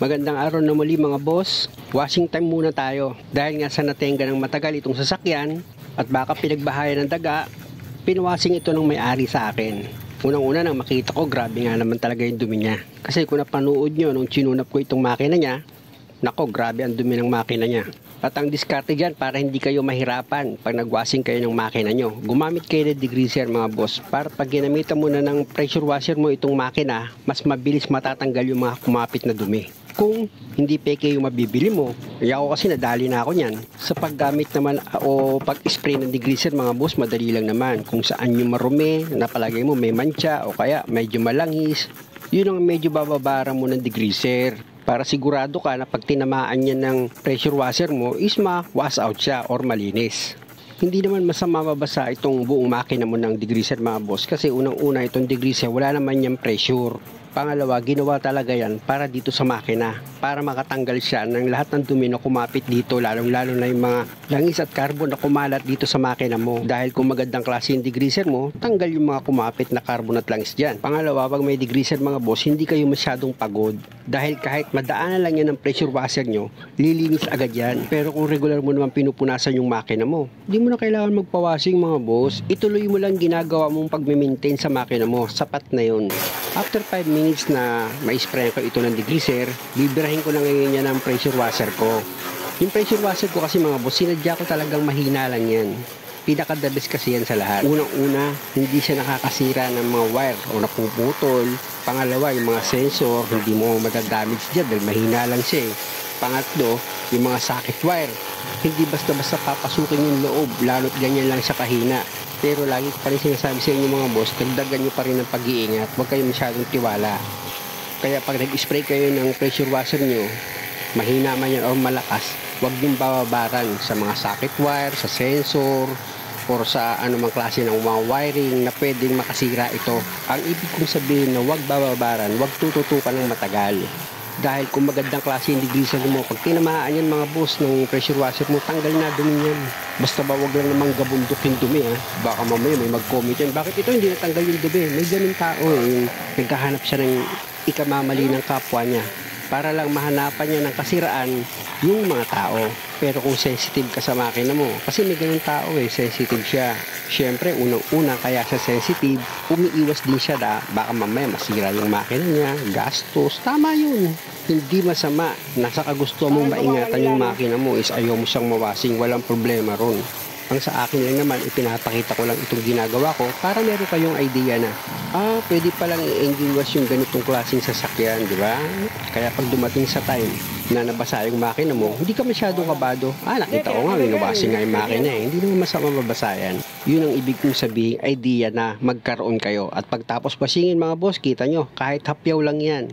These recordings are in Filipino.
Magandang araw na muli mga boss. Washing time muna tayo. Dahil nga sa natenga ng matagal itong sasakyan at baka pinagbahayan ng daga, pinwashing ito ng may-ari sa akin. Unang-una nang makita ko, grabe nga naman talaga yung dumi niya. Kasi kung napanood nyo nung chinunap ko itong makina niya, nako, grabe ang dumi ng makina niya. At ang diskarte dyan para hindi kayo mahirapan pag nagwashing kayo ng makina nyo. Gumamit kayo ng degreaser mga boss para pag ginamitan mo na ng pressure washer mo itong makina, mas mabilis matatanggal yung mga kumapit na dumi. Kung hindi peke yung mabibili mo, ako kasi nadali na ako niyan. Sa paggamit naman o pag-spray ng degreaser mga boss, madali lang naman. Kung saan yung marumi, napalagay mo may mancha o kaya medyo malangis, yun ang medyo bababara mo ng degreaser. Para sigurado ka na pag tinamaan niya ng pressure washer mo is ma-wash out siya or malinis. Hindi naman masama mabasa itong buong makina mo ng degreaser mga boss kasi unang-una itong degreaser wala naman niyang pressure. Pangalawa, ginawa talaga yan para dito sa makina, para makatanggal siya ng lahat ng dumi na kumapit dito, lalong-lalo na yung mga langis at carbon na kumalat dito sa makina mo. Dahil kung magandang klase yung degreaser mo, tanggal yung mga kumapit na carbon at langis dyan. Pangalawa, pag may degreaser mga boss, hindi kayo masyadong pagod. Dahil kahit madaanan lang yan ng pressure washer nyo, lilinis agad yan. Pero kung regular mo naman pinupunasan yung makina mo, di mo na kailangan magpawashing mga boss. Ituloy mo lang ginagawa mong pag-maintain sa makina mo, sapat na yun. After 5 minutes na ma-spray ko ito ng degreaser, bibirahin ko na ngayon yan ang pressure washer ko. Yung pressure washer ko kasi mga boss, sinadya ko talagang mahina lang yan. Pinaka-the best kasi yan sa lahat. Unang-una, hindi siya nakakasira ng mga wire o napuputol. Pangalawa, yung mga sensor, hindi mo madadamage dyan dahil mahina lang siya eh. Pangatlo, yung mga socket wire. Hindi basta-basta papasukin yung loob, lalo't ganyan lang sa kahina. Pero lagi ko pa rin sinasabi sa inyo mga boss, dagdagan nyo pa rin ng pag-iingat, huwag kayo masyadong tiwala. Kaya pag nag-spray kayo ng pressure washer nyo, mahina man yan o malakas, huwag din bababaran sa mga socket wire, sa sensor, or sa anumang klase ng mga wiring na pwedeng makasira ito. Ang ibig kong sabihin na huwag bababaran, huwag tututukan ng matagal. Dahil kung magandang klase yung degreaser mo, pag tinamaan yan mga boss ng pressure washer mo, tanggal na dumi yan. Basta ba wag lang namang gabundok yung dumi ha. Baka mamaya may mag-comment yan, bakit ito hindi natanggal yung dumi? May ganun tao yung nagkahanap siya ng ikamamali ng kapwa niya para lang mahanapan niya ng kasiraan yung mga tao. Pero kung sensitive ka sa makina mo, kasi may ganun tao eh, sensitive siya. Siyempre, unang-una kaya sa sensitive, umiiwas din siya baka mamaya masira yung makina niya, gastos, tama yun. Hindi masama, nasa kagusto mong maingatan yung makina mo is ayaw mo siyang mawasing, walang problema ron. Ang sa akin lang naman, ipinapakita ko lang itong ginagawa ko para meron kayong idea na, pwede palang i-engine wash yung ganitong klaseng sasakyan, di ba? Kaya pag dumating sa time na nabasa yung makina mo, hindi ka masyadong kabado. Nakita ko nga, winawashing nga yung makina eh. Hindi naman masama mabasa yan. Yun ang ibig kong sabihin, idea na magkaroon kayo. At pagtapos washingin mga boss, kita nyo, kahit hapyaw lang yan.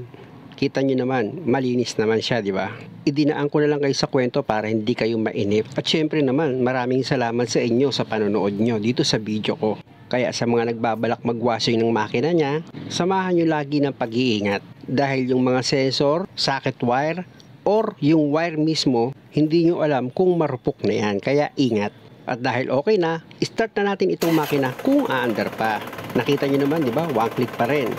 Kita nyo naman, malinis naman siya, di ba? Idinaan ko na lang kayo sa kwento para hindi kayo mainip. At syempre naman, maraming salamat sa inyo sa panonood nyo dito sa video ko. Kaya sa mga nagbabalak magwashing ng makina niya, samahan nyo lagi ng pag-iingat. Dahil yung mga sensor, socket wire, or yung wire mismo, hindi nyo alam kung marupok na yan. Kaya ingat. At dahil okay na, start na natin itong makina kung aandar pa. Nakita nyo naman, di ba? One click pa rin.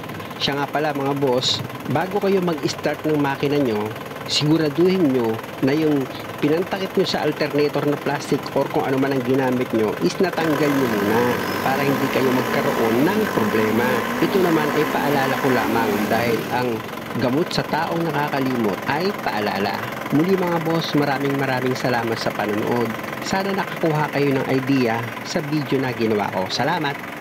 Siya nga pala mga boss, bago kayo mag-start ng makina nyo, siguraduhin nyo na yung pinantakip nyo sa alternator na plastic or kung ano man ang ginamit nyo is natanggal nyo muna para hindi kayo magkaroon ng problema. Ito naman ay paalala ko lamang dahil ang gamot sa taong nakakalimot ay paalala. Muli mga boss, maraming salamat sa panonood. Sana nakakuha kayo ng idea sa video na ginawa ko. Salamat!